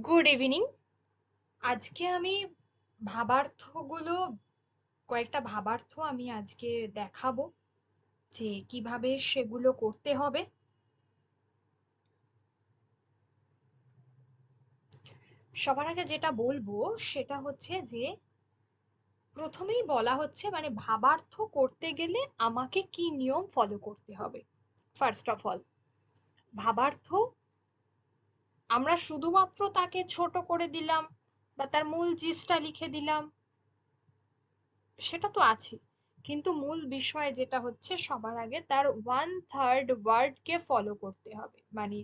Good evening. আজকে আমি ভাবার্থগুলো কয়েকটা ভাবার্থ আমি আজকে দেখাবো যে কিভাবে সেগুলো করতে হবে। সবার আগে যেটা বলবো সেটা হচ্ছে যে প্রথমেই বলা হচ্ছে মানে ভাবার্থ করতে গেলে আমাকে কি নিয়ম ফলো করতে হবে। ফার্স্ট অফ অল, ভাবার্থ আমরা শুধুমাত্র তাকে ছোট করে দিলাম বা তার মূল জিনিসটা লিখে দিলাম, সেটা তো আছে, কিন্তু মূল বিষয় যেটা হচ্ছে সবার আগে তার 1/3 ওয়ার্ডকে ফলো করতে হবে। মানে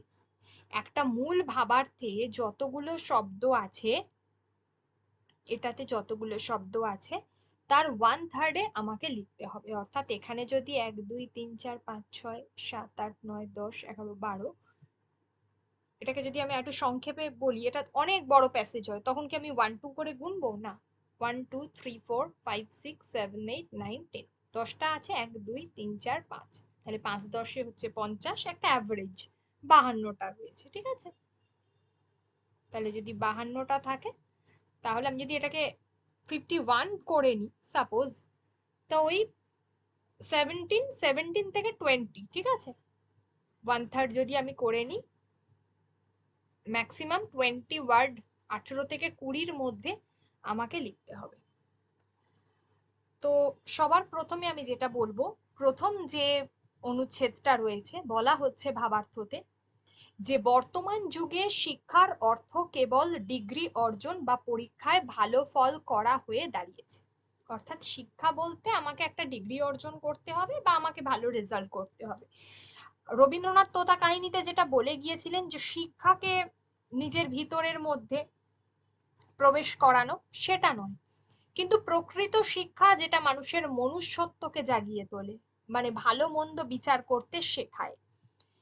একটা মূল ভাবার্থে যতগুলো শব্দ আছে, এটাতে যতগুলো শব্দ আছে তার 1/3 আমাকে লিখতে হবে। অর্থাৎ এখানে যদি 1 2 3 4 5 6 7 8 9 10 11 12, এটাকে যদি আমি একটু সংক্ষেপে বলি, এটা অনেক বড় প্যাসেজ হয়, তখন কি আমি 1 2 করে গুনবো? না। 1 2 3 4 5 6 7 8 9 10, 10টা আছে, 1 2 3 4 5, তাহলে 5 10 হচ্ছে 50, একটা অ্যাভারেজ 52টা রয়েছে, ঠিক আছে? তাহলে যদি 52টা থাকে, তাহলে আমি যদি এটাকে 51 করে নিই সাপোজ, তো ওই 17 থেকে 20, ঠিক আছে? 1/3 যদি আমি করে নিই, ম্যাক্সিমাম 20 ওয়ার্ড, 18 থেকে 20-র মধ্যে আমাকে লিখতে হবে। তো সবার প্রথমে আমি যেটা বলবো, প্রথম যে অনুচ্ছেদটা রয়েছে, বলা হচ্ছে ভাবার্থতে যে বর্তমান যুগে শিক্ষার অর্থ কেবল ডিগ্রি অর্জন বা পরীক্ষায় ভালো ফল করা হয়ে দাঁড়িয়েছে। অর্থাৎ শিক্ষা বলতে আমাকে একটা ডিগ্রি অর্জন করতে হবে বা আমাকে ভালো রেজাল্ট করতে হবে। রবীন্দ্রনাথ তোতা কাহিনীতে যেটা বলে গিয়েছিলেন যে শিক্ষাকে নিজের ভিতরের মধ্যে প্রবেশ করানো, সেটা নয়। কিন্তু প্রকৃত শিক্ষা যেটা মানুষের মনুষ্যত্বকে জাগিয়ে তোলে, মানে ভালো মন্দ বিচার করতে শেখায়,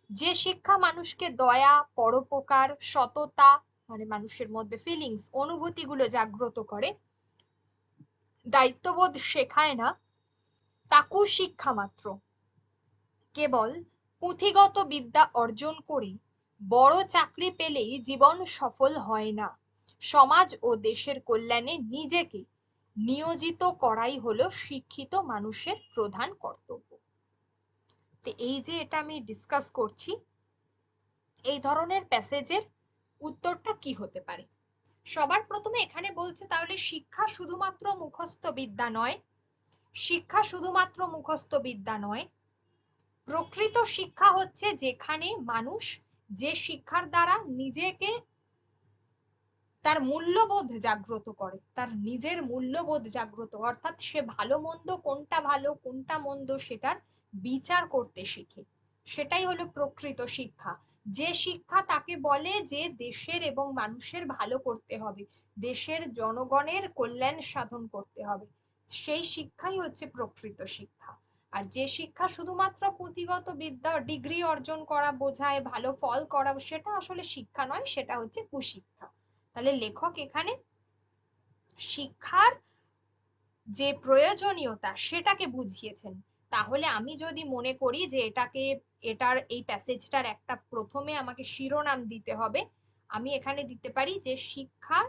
যে শিক্ষা মানুষকে দয়া, পরোপকার, সততা, মানে মানুষের মধ্যে ফিলিংস, অনুভূতিগুলো জাগ্রত করে, দায়িত্ববোধ শেখায় না, তা কুশিক্ষা মাত্র। কেবল পুঁথিগত বিদ্যা অর্জন করে বড় চাকরি পেলেই জীবন সফল হয় না। সমাজ ও দেশের কল্যাণে নিজেকে নিয়োজিত করাই হলো শিক্ষিত মানুষের প্রধান কর্তব্য। তো এই যে এটা আমি ডিসকাস করছি, এই ধরনের প্যাসেজের উত্তরটা কি হতে পারে? সবার প্রথমে এখানে বলছে তাহলে শিক্ষা শুধুমাত্র মুখস্থ বিদ্যা নয়, শিক্ষা শুধুমাত্র মুখস্থ বিদ্যা নয়, প্রকৃত শিক্ষা হচ্ছে যেখানে মানুষ যে শিক্ষার দ্বারা নিজেকে, তার মূল্যবোধ জাগ্রত করে, তার নিজের মূল্যবোধ জাগ্রত, অর্থাৎ সে ভালো মন্দ, কোনটা ভালো কোনটা মন্দ সেটার বিচার করতে শিখে, সেটাই হলো প্রকৃত শিক্ষা। যে শিক্ষা তাকে বলে যে দেশের এবং মানুষের ভালো করতে হবে, দেশের জনগণের কল্যাণ সাধন করতে হবে, সেই শিক্ষাই হচ্ছে প্রকৃত শিক্ষা। আর যে শিক্ষা শুধুমাত্র পুঁথিগত বিদ্যা, ডিগ্রি অর্জন করা বোঝায়, ভালো ফল করা, সেটা আসলে শিক্ষা নয়, সেটা হচ্ছে কুশিক্ষা। তাহলে লেখক এখানে শিক্ষার যে প্রয়োজনীয়তা সেটাকে বুঝিয়েছেন। তাহলে আমি যদি মনে করি যে এটাকে, এটার এই প্যাসেজটার একটা প্রথমে আমাকে শিরোনাম দিতে হবে, আমি এখানে দিতে পারি যে শিক্ষার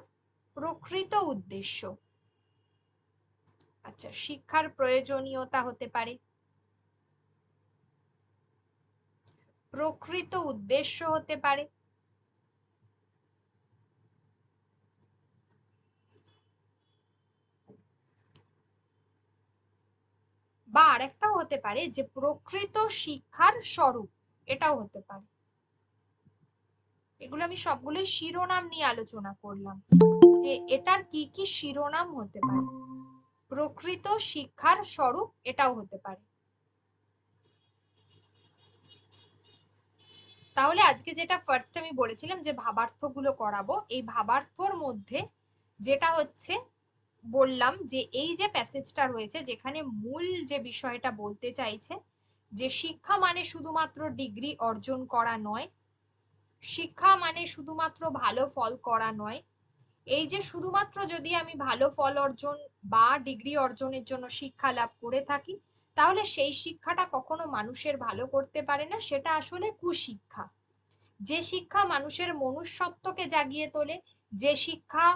প্রকৃত উদ্দেশ্য। আচ্ছা, শিক্ষার প্রয়োজনীয়তা হতে পারে, প্রকৃত উদ্দেশ্য হতে পারে, বা আরেকটাও হতে পারে যে প্রকৃত শিক্ষার স্বরূপ, এটাও হতে পারে। এগুলো আমি সবগুলোই শিরোনাম নিয়ে আলোচনা করলাম যে এটার কি কি শিরোনাম হতে পারে। প্রকৃত শিক্ষার স্বরূপ এটাও হতে পারে। তাহলে আজকে যেটা ফার্স্ট আমি বলেছিলাম যে ভাবার্থগুলো করাবো, এই ভাবার্থর মধ্যে যেটা হচ্ছে বললাম যে এই যে প্যাসেজটা রয়েছে যেখানে মূল যে বিষয়টা বলতে চাইছে যে শিক্ষা মানে শুধুমাত্র ডিগ্রি অর্জন করা নয়, শিক্ষা মানে শুধুমাত্র ভালো ফল করা নয়, এই যে শুধুমাত্র যদি আমি ভালো ফল অর্জন বা ডিগ্রি অর্জনের জন্য শিক্ষা লাভ করে থাকি, তাহলে সেই শিক্ষাটা কখনো মানুষের ভালো করতে পারে না, সেটা আসলে কুশিক্ষা। যে শিক্ষা মানুষের মনুষ্যত্বকে জাগিয়ে তোলে, যে শিক্ষা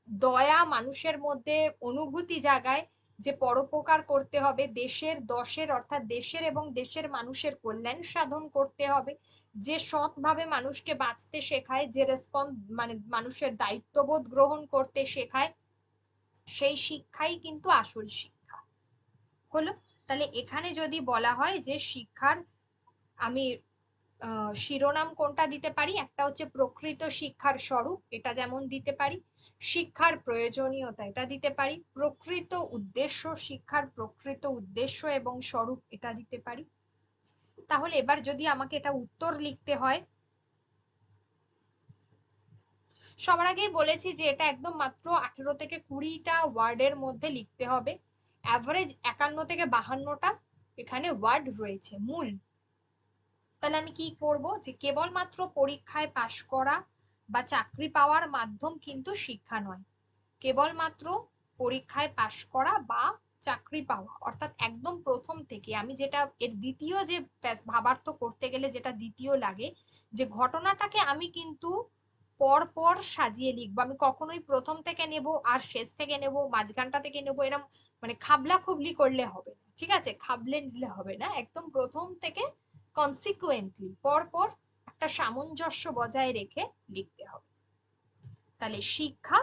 দয়া মানুষের মধ্যে অনুভূতি জাগায়, যে পরোপকার করতে হবে, দেশের দশের অর্থাৎ দেশের এবং দেশের মানুষের কল্যাণ সাধন করতে হবে, যে সৎভাবে মানুষকে বাঁচতে শেখায়, যে মানে মানুষের দায়িত্ববোধ গ্রহণ করতে শেখায়, সেই শিক্ষাই কিন্তু আসল শিক্ষা হলো। তাহলে এখানে যদি বলা হয় যে শিক্ষার আমি শিরোনাম কোনটা দিতে পারি, একটা হচ্ছে প্রকৃত শিক্ষার স্বরূপ, এটা যেমন দিতে পারি, শিক্ষার প্রয়োজনীয়তা এটা দিতে পারি, প্রকৃত উদ্দেশ্য, শিক্ষার প্রকৃত উদ্দেশ্য এবং স্বরূপ এটা দিতে পারি। তাহলে এবার যদি আমাকে এটা উত্তর লিখতে হয়, সবার আগেই বলেছি যে এটা একদম মাত্র 18 থেকে 20টা ওয়ার্ডের মধ্যে লিখতে হবে। অ্যাভারেজ 51 থেকে 52টা এখানে ওয়ার্ড রয়েছে মূল। তাহলে আমি কি করব, যে কেবলমাত্র পরীক্ষায় পাশ করা বা চাকরি পাওয়ার মাধ্যম কিন্তু শিক্ষা নয়। কেবলমাত্র পরীক্ষায় পাশ করা বা চাকরি পাওয়া অর্থাৎ একদম প্রথম থেকে আমি যেটা এর দ্বিতীয় যে ভাবার্থ করতে গেলে যেটা দ্বিতীয় লাগে, যে ঘটনাটাকে আমি কিন্তু পর পর সাজিয়ে লিখবো। আমি কখনোই প্রথম থেকে নেব আর শেষ থেকে নেব, মাঝখানটা থেকে নেব, এরকম মানে খাবলা খুবলি করলে হবে না, ঠিক আছে? খাবলে নিলে হবে না, একদম প্রথম থেকে কনসিকুয়েন্টলি পর পর একটা সামঞ্জস্য বজায় রেখে লিখতে হবে। তাহলে শিক্ষা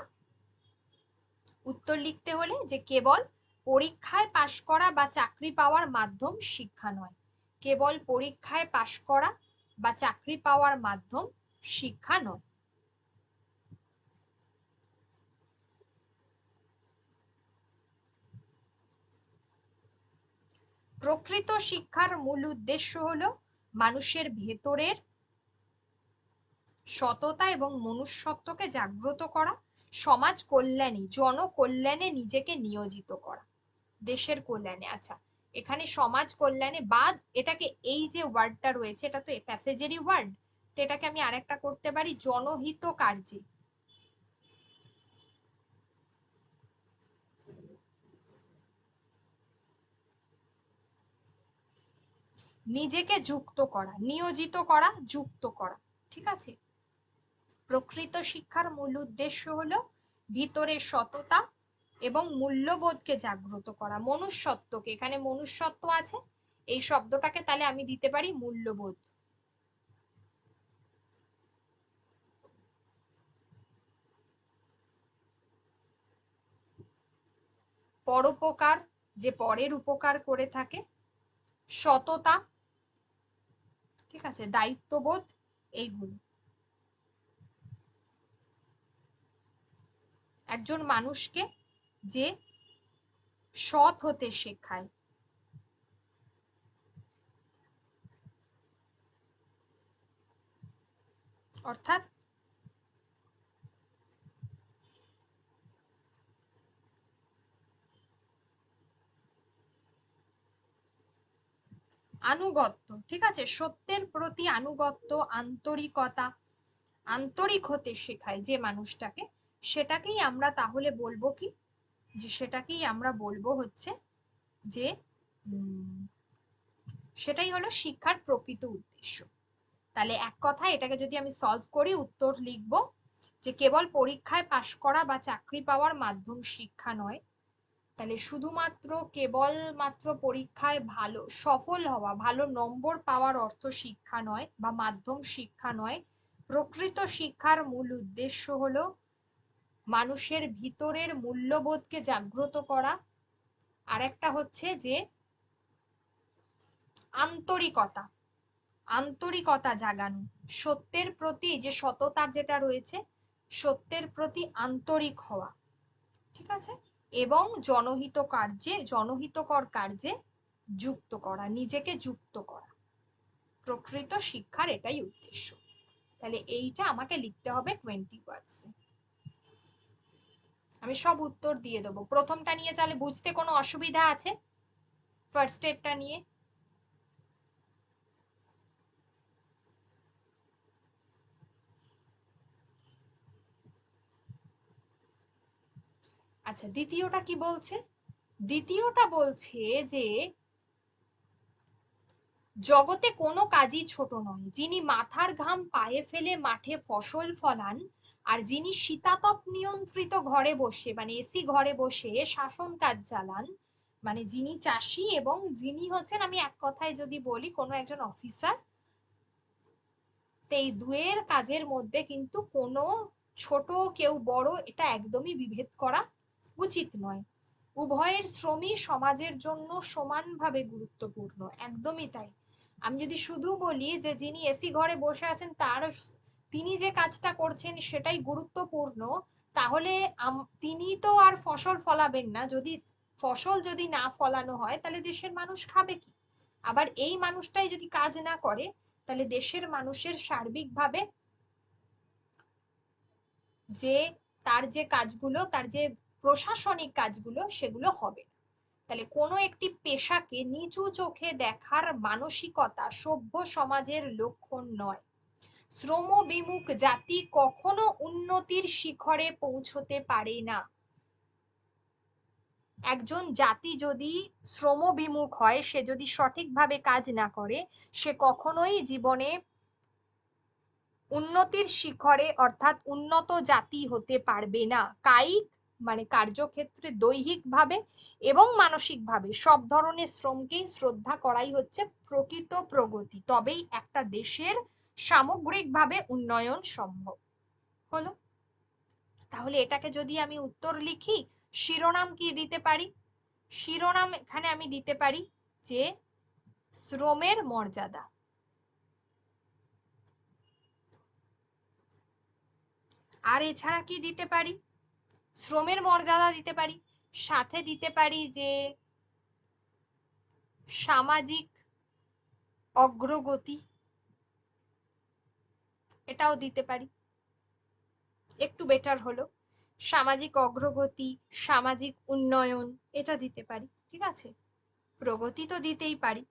উত্তর লিখতে হলে যে কেবল পরীক্ষায় পাশ করা বা চাকরি পাওয়ার মাধ্যম শিক্ষা নয়, কেবল পরীক্ষায় পাশ করা বা চাকরি পাওয়ার মাধ্যম শিক্ষা নয়। প্রকৃত শিক্ষার মূল উদ্দেশ্য হলো মানুষের ভেতরের সততা এবং মনুষ্যত্বকে জাগ্রত করা, সমাজ কল্যাণে জনকল্যাণে নিজেকে নিয়োজিত করা, দেশের কল্যাণে। আচ্ছা, এখানে সমাজ কল্যাণে বা এটাকে এই যে ওয়ার্ডটা রয়েছে এটা তো প্যাসেজেরই ওয়ার্ড, তো এটাকে আমি আরেকটা করতে পারি জনহিত কার্যে, নিজেকে যুক্ত করা, নিয়োজিত করা, যুক্ত করা, ঠিক আছে? প্রকৃত শিক্ষার মূল উদ্দেশ্য হলো ভিতরের সততা এবং মূল্যবোধকে জাগ্রত করা, মনুষ্যত্বকে, এখানে মনুষ্যত্ব আছে, এই শব্দটাকে তাহলে আমি দিতে পারি মূল্যবোধ। পরোপকার, যে পরের উপকার করে থাকে, সততা, ঠিক আছে, দায়িত্ববোধ, এইগুলো একজন মানুষকে যে সৎ হতে শেখায়, অর্থাৎ আনুগত্য, ঠিক আছে, সত্যের প্রতি আনুগত্য, আন্তরিকতা, আন্তরিক হতে শেখায় যে মানুষটাকে, সেটাকেই আমরা তাহলে বলবো কি, যে সেটাকেই আমরা বলবো হচ্ছে যে সেটাই হলো শিক্ষার প্রকৃত উদ্দেশ্য। তাহলে এক কথা এটাকে যদি আমি সলভ করি, উত্তর লিখবো যে কেবল পরীক্ষায় পাশ করা বা চাকরি পাওয়ার মাধ্যম শিক্ষা নয়, তাহলে শুধুমাত্র কেবলমাত্র পরীক্ষায় ভালো সফল হওয়া, ভালো নম্বর পাওয়ার অর্থ শিক্ষা নয় বা মাধ্যম শিক্ষা নয়। প্রকৃত শিক্ষার মূল উদ্দেশ্য হলো মানুষের ভিতরের মূল্যবোধকে জাগ্রত করা, আর একটা হচ্ছে যে আন্তরিকতা, আন্তরিকতা জাগানো, সত্যের প্রতি যে সততার যেটা রয়েছে, সত্যের প্রতি আন্তরিক হওয়া, ঠিক আছে, এবং জনহিতকর কার্যে যুক্ত করা, নিজেকে যুক্ত করা, প্রকৃত শিক্ষার এটাই উদ্দেশ্য। তাহলে এইটা আমাকে লিখতে হবে 20 ওয়ার্ডসে। আমি সব উত্তর দিয়ে দেবো। প্রথমটা নিয়ে তাহলে বুঝতে কোনো অসুবিধা আছে? ফার্স্ট এডটা নিয়ে? আচ্ছা, দ্বিতীয়টা কি বলছে? দ্বিতীয়টা বলছে যে জগতে কোনো কাজই ছোট নয়, যিনি মাথার ঘাম পায়ে ফেলে মাঠে ফসল ফলান, আর যিনি শীতাতপ নিয়ন্ত্রিত ঘরে বসে মানে এসি ঘরে বসে শাসন কাজ চালান, মানে যিনি চাষী এবং যিনি হচ্ছেন, আমি এক কথায় যদি বলি, কোনো একজন অফিসার, এই দুয়ের কাজের মধ্যে কিন্তু কোনো ছোট কেউ বড় এটা একদমই বিভেদ করা উচিত নয়। উভয়ের শ্রমই সমাজের জন্য সমানভাবে গুরুত্বপূর্ণ, একদমই তাই। আমি যদি শুধু বলি যে যিনি এসি ঘরে বসে আছেন তিনি যে কাজটা করছেন সেটাই গুরুত্বপূর্ণ, তাহলে তিনি তো আর ফসল ফলাবেন না। ফসল যদি না ফলানো হয় তাহলে দেশের মানুষ খাবে কি? আবার এই মানুষটাই যদি কাজ না করে তাহলে দেশের মানুষের সার্বিকভাবে যে তার যে কাজগুলো, তার যে প্রশাসনিক কাজগুলো, সেগুলো হবে। তাহলে কোনো একটি পেশাকে নিচু চোখে দেখার মানসিকতা সভ্য সমাজের লক্ষণ নয়। শ্রম বিমুখ জাতি কখনো উন্নতির শিখরে পৌঁছতে পারে না। একজন জাতি যদি শ্রম বিমুখ হয়, সে যদি সঠিকভাবে কাজ না করে, সে কখনোই জীবনে উন্নতির শিখরে অর্থাৎ উন্নত জাতি হতে পারবে না। কায়িক মানে কার্যক্ষেত্রে দৈহিকভাবে এবং মানসিকভাবে সব ধরনের শ্রমকেই শ্রদ্ধা করাই হচ্ছে প্রকৃত প্রগতি, তবেই একটা দেশের সামগ্রিকভাবে উন্নয়ন সম্ভব। হলো? তাহলে এটাকে যদি আমি উত্তর লিখি, শিরোনাম কি দিতে পারি? শিরোনাম এখানে আমি দিতে পারি যে শ্রমের মর্যাদা। আর এছাড়া কি দিতে পারি? শ্রমের মর্যাদা দিতে পারি, সাথে দিতে পারি যে সামাজিক অগ্রগতি, এটাও দিতে পারি, একটু বেটার হলো। সামাজিক অগ্রগতি, সামাজিক উন্নয়ন, এটা দিতে পারি। ঠিক আছে, প্রগতি তো দিতেই পারি।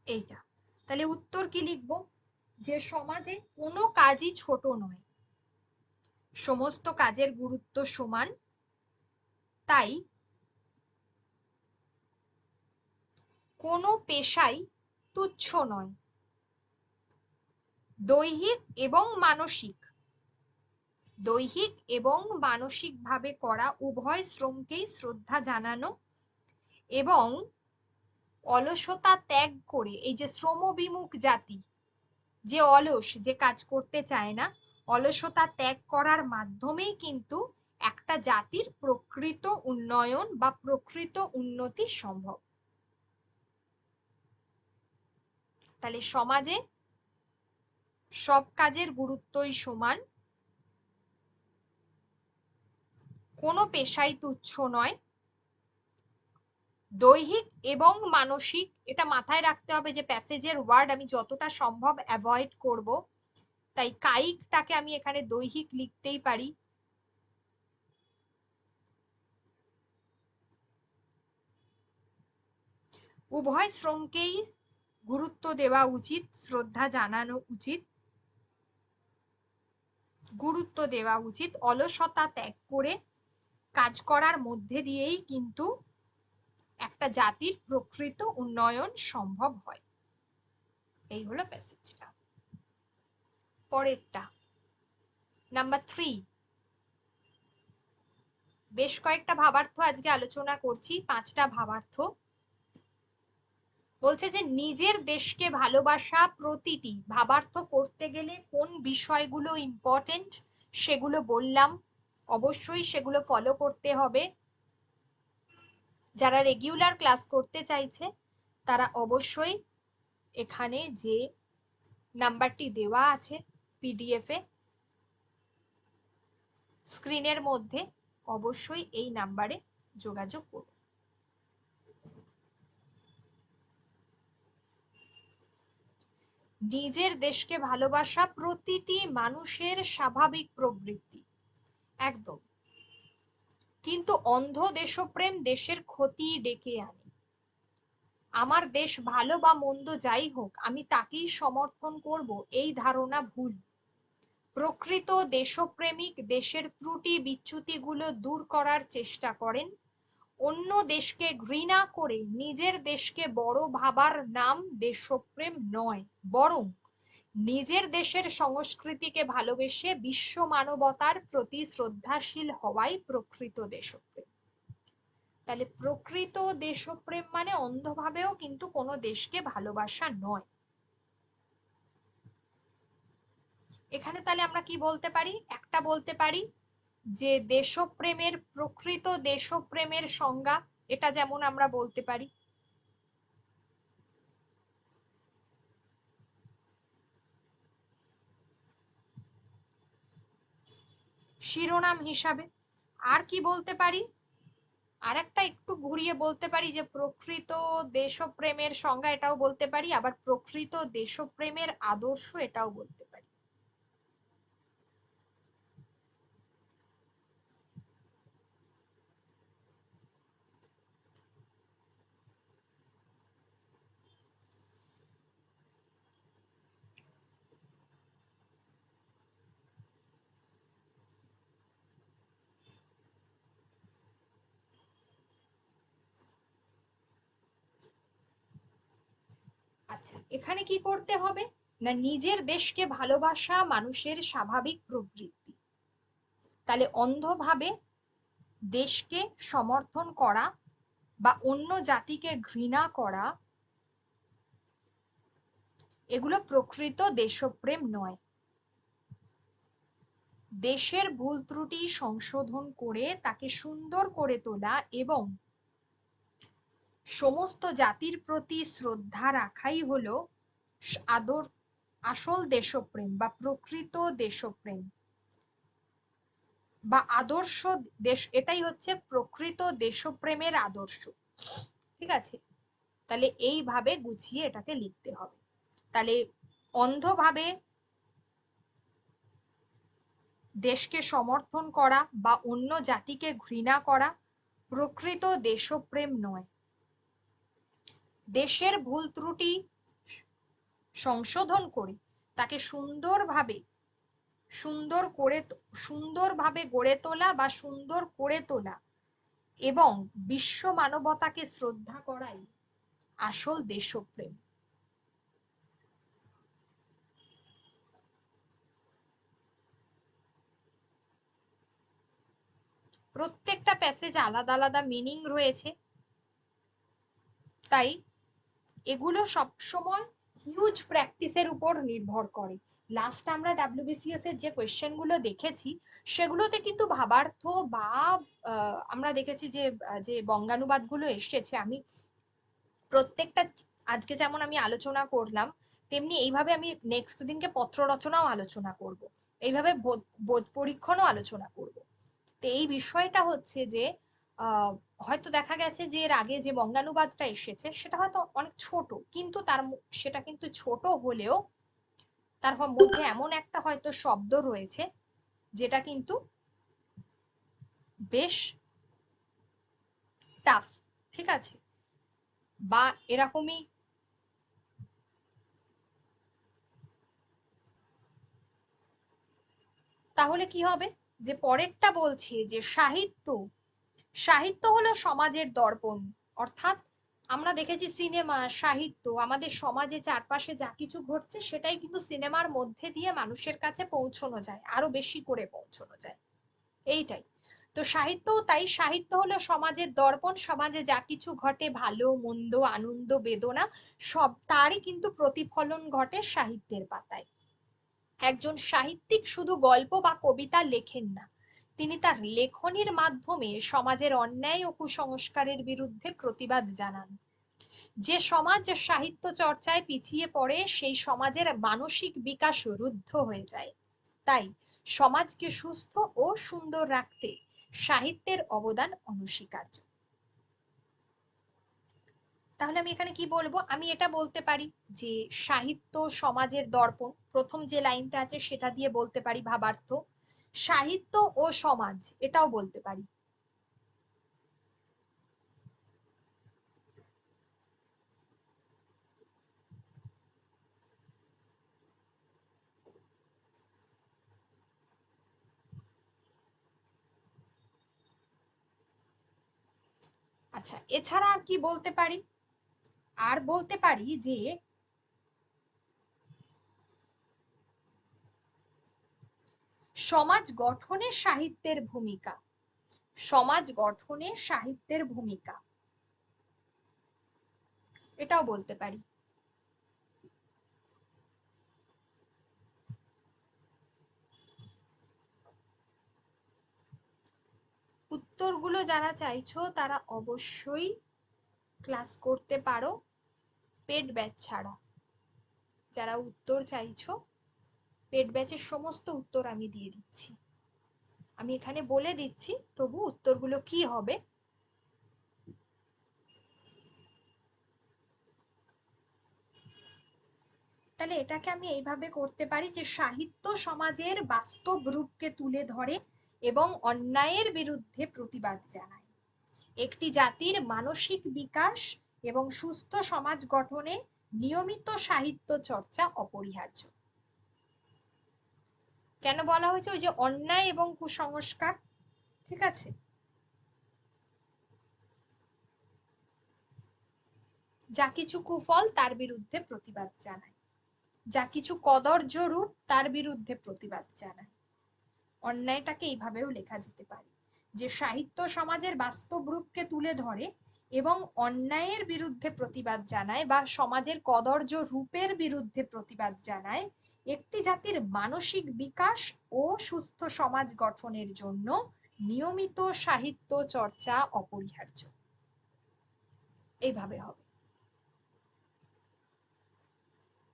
এইটা তাহলে উত্তর কি লিখবো? যে সমাজে কোনো কাজই ছোট নয়, সমস্ত কাজের গুরুত্ব সমান, তাই কোনো পেশাই তুচ্ছ নয়। দৈহিক এবং মানসিকভাবে করা উভয় শ্রমকেই শ্রদ্ধা জানানো এবং অলসতা ত্যাগ করে, এই যে শ্রমবিমুখ জাতি, যে অলস, যে কাজ করতে চায় না, অলসতা ত্যাগ করার মাধ্যমেই কিন্তু একটা জাতির প্রকৃত উন্নয়ন বা প্রকৃত উন্নতি সম্ভব। তাহলে সমাজে সব কাজের গুরুত্বই সমান, কোনো পেশাই তুচ্ছ নয়, দৈহিক এবং মানসিক, এটা মাথায় রাখতে হবে যে প্যাসেজের ওয়ার্ড আমি যতটা সম্ভব অ্যাভয়েড করব, তাই কায়িকটাকে আমি এখানে দৈহিক লিখতেই পারি। উভয় শ্রমকেই গুরুত্ব দেওয়া উচিত, শ্রদ্ধা জানানো উচিত, গুরুত্ব দেওয়া উচিত। অলসতা ত্যাগ করে কাজ করার মধ্যে দিয়েই কিন্তু একটা জাতির প্রকৃত উন্নয়ন সম্ভব হয়। এই হলো প্যাসেজটা। পরেরটা নাম্বার 3। বেশ কয়েকটা ভাবার্থ আজকে আলোচনা করছি, 5টা ভাবার্থ। বলছে যে নিজের দেশকে ভালোবাসা, প্রতিটি ভাবার্থ করতে গেলে কোন বিষয়গুলো ইম্পর্টেন্ট সেগুলো বললাম, অবশ্যই সেগুলো ফলো করতে হবে। যারা রেগুলার ক্লাস করতে চাইছে তারা অবশ্যই এখানে যে নাম্বারটি দেওয়া আছে পিডিএফ এ স্ক্রিনের মধ্যে, অবশ্যই এই নাম্বারে যোগাযোগ করুন। নিজের দেশকে ভালোবাসা প্রতিটি মানুষের স্বাভাবিক প্রবৃত্তি, একদম, কিন্তু অন্ধ দেশপ্রেম দেশের ক্ষতি ডেকে আনে। আমার দেশ ভালো বা মন্দ যাই হোক আমি তাকেই সমর্থন করব, এই ধারণা ভুল। প্রকৃত দেশপ্রেমিক দেশের ত্রুটি বিচ্যুতিগুলো দূর করার চেষ্টা করেন। অন্য দেশকে ঘৃণা করে নিজের দেশকে বড় ভাবার নাম দেশপ্রেম নয়, বরং নিজের দেশের সংস্কৃতিকে ভালোবেসে বিশ্ব মানবতার প্রতি শ্রদ্ধাশীল হওয়াই প্রকৃত দেশপ্রেম। তাহলে প্রকৃত দেশপ্রেম মানে অন্ধভাবেও কিন্তু কোনো দেশকে ভালোবাসা নয়। এখানে তাহলে আমরা কি বলতে পারি? একটা বলতে পারি যে দেশপ্রেমের, প্রকৃত দেশপ্রেমের সংজ্ঞা, এটা যেমন আমরা বলতে পারি শিরোনাম হিসাবে। আর কি বলতে পারি? আর একটা একটু ঘুরিয়ে বলতে পারি যে প্রকৃত দেশপ্রেমের সংজ্ঞা, এটাও বলতে পারি, আবার প্রকৃত দেশপ্রেমের আদর্শ, এটাও বলতে পারি। আচ্ছা, এখানে কি করতে হবে না, নিজের দেশকে ভালোবাসা মানুষের স্বাভাবিক প্রবৃত্তি। তাহলে অন্ধভাবে দেশকে সমর্থন করা বা অন্য জাতিকে ঘৃণা করা, এগুলো প্রকৃত দেশপ্রেম নয়। দেশের ভুল ত্রুটি সংশোধন করে তাকে সুন্দর করে তোলা এবং সমস্ত জাতির প্রতি শ্রদ্ধা রাখাই হলো আদর আসল দেশপ্রেম বা প্রকৃত দেশপ্রেম বা আদর্শ দেশ, এটাই হচ্ছে প্রকৃত দেশপ্রেমের আদর্শ। ঠিক আছে? তাহলে এইভাবে গুছিয়ে এটাকে লিখতে হবে। তাহলে অন্ধভাবে দেশকে সমর্থন করা বা অন্য জাতিকে ঘৃণা করা প্রকৃত দেশপ্রেম নয়। দেশের ভুল ত্রুটি সংশোধন করে তাকে সুন্দরভাবে গড়ে তোলা বা সুন্দর করে তোলা এবং বিশ্ব মানবতাকে শ্রদ্ধা করাই আসল দেশপ্রেম। প্রত্যেকটা প্যাসেজ আলাদা আলাদা মিনিং রয়েছে, তাই এগুলো সব সময় হিউজ প্র্যাকটিসের উপর নির্ভর করে। লাস্ট আমরা ডাব্লিউবিসিএস এর যে কোয়েশ্চেন গুলো দেখেছি সেগুলোতে কিন্তু ভাবার্থ বা আমরা দেখেছি যে যে বঙ্গানুবাদ গুলো এসেছে, আমি প্রত্যেকটা, আজকে যেমন আমি আলোচনা করলাম তেমনি এইভাবে আমি নেক্সট দিনকে পত্র রচনাও আলোচনা করব, এইভাবে বোধ পরীক্ষণও আলোচনা করব। তো এই বিষয়টা হচ্ছে যে হয়তো দেখা গেছে যে এর আগে যে বঙ্গানুবাদটা এসেছে সেটা হয়তো অনেক ছোট, কিন্তু সেটা কিন্তু ছোট হলেও তার মধ্যে এমন একটা হয়তো শব্দ রয়েছে যেটা কিন্তু বেশ টাফ। ঠিক আছে? বা এরকমই। তাহলে কি হবে, যে পরেরটা বলছে যে সাহিত্য, সাহিত্য হলো সমাজের দর্পণ। অর্থাৎ আমরা দেখেছি সিনেমা, সাহিত্য, আমাদের সমাজে চারপাশে যা কিছু ঘটছে সেটাই কিন্তু সিনেমার মধ্যে দিয়ে মানুষের কাছে পৌঁছানো যায়, আরো বেশি করে পৌঁছানো যায়। এইটাই তো সাহিত্যও তাই, সাহিত্য হলো সমাজের দর্পণ, সমাজে যা কিছু ঘটে ভালো মন্দ আনন্দ বেদনা সব তারই কিন্তু প্রতিফলন ঘটে সাহিত্যের পাতায়। একজন সাহিত্যিক শুধু গল্প বা কবিতা লেখেন না, তিনি তার লেখনির মাধ্যমে সমাজের অন্যায় ও কুসংস্কারের বিরুদ্ধে প্রতিবাদ জানান। যে সমাজ সাহিত্য চর্চায় পিছিয়ে পড়ে সেই সমাজের মানসিক বিকাশ রুদ্ধ হয়ে যায়। তাই সমাজকে সুস্থ ও সুন্দর রাখতে সাহিত্যের অবদান অনস্বীকার্য। তাহলে আমি এখানে কি বলবো, আমি এটা বলতে পারি যে সাহিত্য সমাজের দর্পণ, প্রথম যে লাইনটা আছে সেটা দিয়ে বলতে পারি ভাবার্থ, সাহিত্য ও সমাজ এটাও বলতে পারি। আচ্ছা, এছাড়া আর কি বলতে পারি? আর বলতে পারি যে সমাজ গঠনে সাহিত্যের ভূমিকা, সমাজ গঠনে সাহিত্যের ভূমিকা, এটাও বলতে পারি। উত্তরগুলো যারা চাইছো তারা অবশ্যই ক্লাস করতে পারো, পেড ব্যাচ ছাড়া। যারা উত্তর চাইছো, পেড ব্যাচের সমস্ত উত্তর আমি দিয়ে দিচ্ছি। আমি এখানে বলে দিচ্ছি তবু উত্তরগুলো কি হবে। তাহলে এটাকে আমি এইভাবে করতে পারি যে সাহিত্য সমাজের বাস্তব রূপকে তুলে ধরে এবং অন্যায়ের বিরুদ্ধে প্রতিবাদ জানায়। একটি জাতির মানসিক বিকাশ এবং সুস্থ সমাজ গঠনে নিয়মিত সাহিত্য চর্চা অপরিহার্য। কেন বলা হয়েছে? ওই যে অন্যায় এবং কুসংস্কার, ঠিক আছে, যা কিছু কুফল তার বিরুদ্ধে প্রতিবাদ জানায়, যা কিছু কদর্য রূপ তার বিরুদ্ধে প্রতিবাদ জানায়। অন্যায়টাকে এইভাবেও লেখা যেতে পারে যে সাহিত্য সমাজের বাস্তব রূপকে তুলে ধরে এবং অন্যায়ের বিরুদ্ধে প্রতিবাদ জানায় বা সমাজের কদর্য রূপের বিরুদ্ধে প্রতিবাদ জানায়। একটি জাতির মানসিক বিকাশ ও সুস্থ সমাজ গঠনের জন্য নিয়মিত সাহিত্য চর্চা অপরিহার্য। এইভাবে হবে।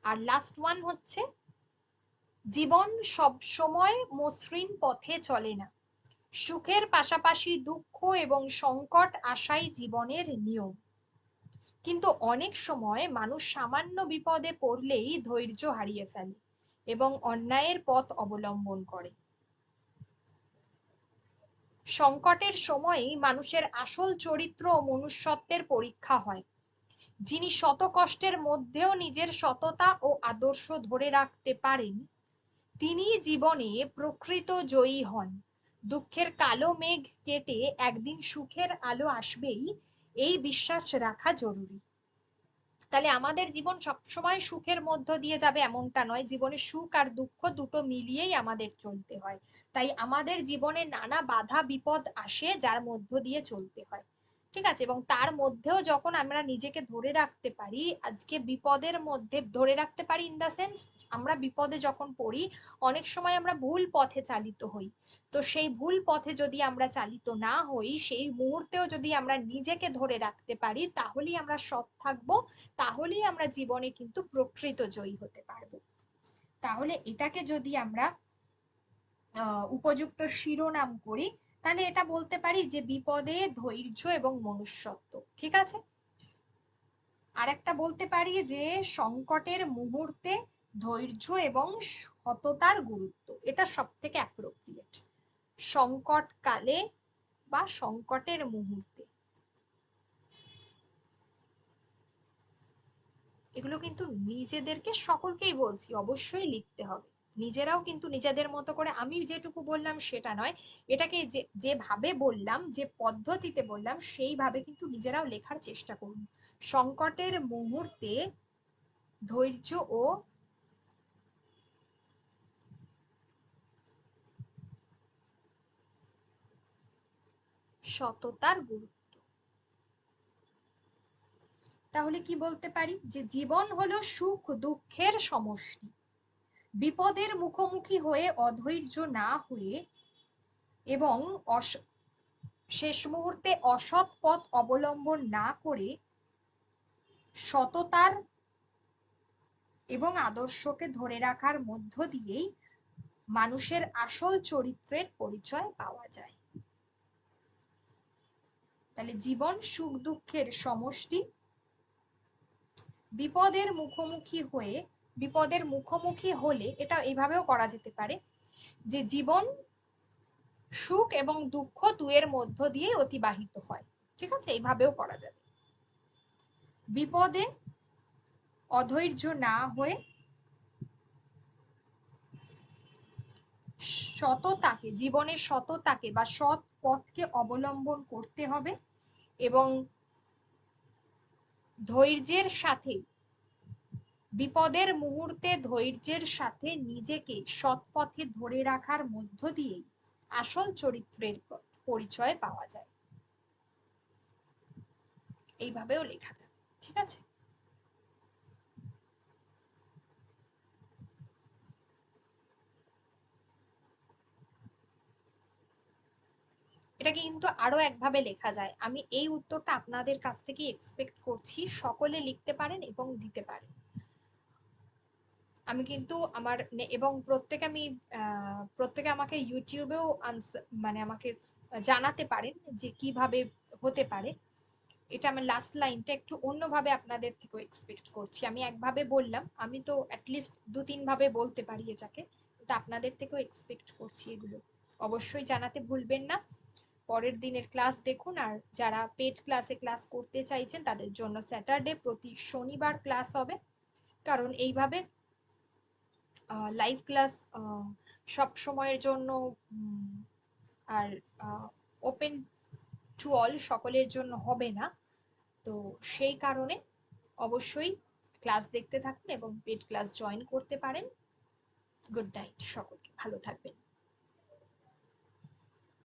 আর লাস্ট ওয়ান হচ্ছে, জীবন সব সময় মসৃণ পথে চলে না, সুখের পাশাপাশি দুঃখ এবং সংকট আসাই জীবনের নিয়ম। কিন্তু অনেক সময় মানুষ সামান্য বিপদে পড়লেই ধৈর্য হারিয়ে ফেলে এবং অন্যায়ের পথ অবলম্বন করে। সংকটের সময়ই মানুষের আসল চরিত্র ও মনুষ্যত্বের পরীক্ষা হয়। যিনি শত কষ্টের মধ্যেও নিজের সততা ও আদর্শ ধরে রাখতে পারেন, তিনি জীবনে প্রকৃত জয়ী হন। দুঃখের কালো মেঘ কেটে একদিন সুখের আলো আসবেই, এই বিশ্বাস রাখা জরুরি। তাহলে আমাদের জীবন সবসময় সুখের মধ্য দিয়ে যাবে এমনটা নয়, জীবনে সুখ আর দুঃখ দুটো মিলিয়েই আমাদের চলতে হয়। তাই আমাদের জীবনে নানা বাধা বিপদ আসে যার মধ্য দিয়ে চলতে হয়, ঠিক আছে। এবং তার মধ্যেও যখন আমরা নিজেকে ধরে রাখতে পারি, আজকে বিপদের মধ্যে ধরে রাখতে পারি ইন দা সেন্স, আমরা বিপদে যখন পড়ি অনেক সময় আমরা ভুল পথে চালিত হই। তো সেই ভুল পথে যদি আমরা চালিত না হই, সেই মুহূর্তেও যদি আমরা নিজেকে ধরে রাখতে পারি, তাহলেই আমরা সৎ থাকবো, তাহলেই আমরা জীবনে কিন্তু প্রকৃত জয়ী হতে পারবো। তাহলে এটাকে যদি আমরা উপযুক্ত শিরোনাম করি, তাহলে এটা বলতে পারি যে বিপদে ধৈর্য এবং মনুষ্যত্ব, ঠিক আছে। আর একটা বলতে পারি যে সংকটের মুহূর্তে ধৈর্য এবং সততার গুরুত্ব, এটা সব থেকে অ্যাপ্রোপ্রিয়েট। সংকট কালে বা সংকটের মুহূর্তে, এগুলো কিন্তু নিজেদেরকে সকলকেই বলছি অবশ্যই লিখতে হবে। নিজেরাও কিন্তু নিজেদের মতো করে, আমি যেটুকু বললাম সেটা নয়, এটাকে যেভাবে বললাম, যে পদ্ধতিতে বললাম, সেইভাবে কিন্তু নিজেরাও লেখার চেষ্টা করুন। সংকটের মুহূর্তে ধৈর্য ও সততার গুরুত্ব। তাহলে কি বলতে পারি? যে জীবন হলো সুখ দুঃখের সমষ্টি। বিপদের মুখোমুখি হয়ে অধৈর্য না হয়ে এবং শেষ মুহূর্তে অসৎ পথ অবলম্বন না করে সততার এবং আদর্শকে ধরে রাখার মধ্য দিয়েই মানুষের আসল চরিত্রের পরিচয় পাওয়া যায়। তাহলে জীবন সুখ দুঃখের সমষ্টি। বিপদের মুখোমুখি হলে এটা এইভাবেও করা যেতে পারে যে জীবন সুখ এবং দুঃখ দুয়ের মধ্য দিয়ে অতিবাহিত হয়, ঠিক আছে, এইভাবেও করা যাবে। বিপদে অধৈর্য না হয়ে সততাকে, জীবনের সততাকে বা সৎ পথকে অবলম্বন করতে হবে এবং ধৈর্যের সাথে বিপদের মুহূর্তে ধৈর্যের সাথে নিজেকে সৎ পথে ধরে রাখার মধ্য দিয়েই আসল চরিত্রের পরিচয় পাওয়া যায়। এইভাবেও লেখা যায়। ঠিক আছে। এটাকে কিন্তু আরো একভাবে লেখা যায়, আমি এই উত্তরটা আপনাদের কাছ থেকে এক্সপেক্ট করছি, সকলে লিখতে পারেন এবং দিতে পারেন। আমি কিন্তু আমার এবং প্রত্যেকে আমি প্রত্যেকে আমাকে ইউটিউবেও মানে আমাকে জানাতে পারেন যে কিভাবে হতে পারে। এটা আমার লাস্ট লাইনটা একটু অন্যভাবে আপনাদের থেকেও এক্সপেক্ট করছি। আমি একভাবে বললাম, আমি তো অ্যাটলিস্ট 2-3 ভাবে বলতে পারি এটাকে, কিন্তু আপনাদের থেকেও এক্সপেক্ট করছি এগুলো। অবশ্যই জানাতে ভুলবেন না। পরের দিনের ক্লাস দেখুন, আর যারা পেড ক্লাসে ক্লাস করতে চাইছেন তাদের জন্য স্যাটারডে প্রতি শনিবার ক্লাস হবে, কারণ এইভাবে লাইভ ক্লাস সব সময়ের জন্য আর ওপেন টু অল সকলের জন্য হবে না। তো সেই কারণে অবশ্যই ক্লাস দেখতে থাকুন এবং পেড ক্লাস জয়েন করতে পারেন। গুড নাইট সকলকে, ভালো থাকবেন।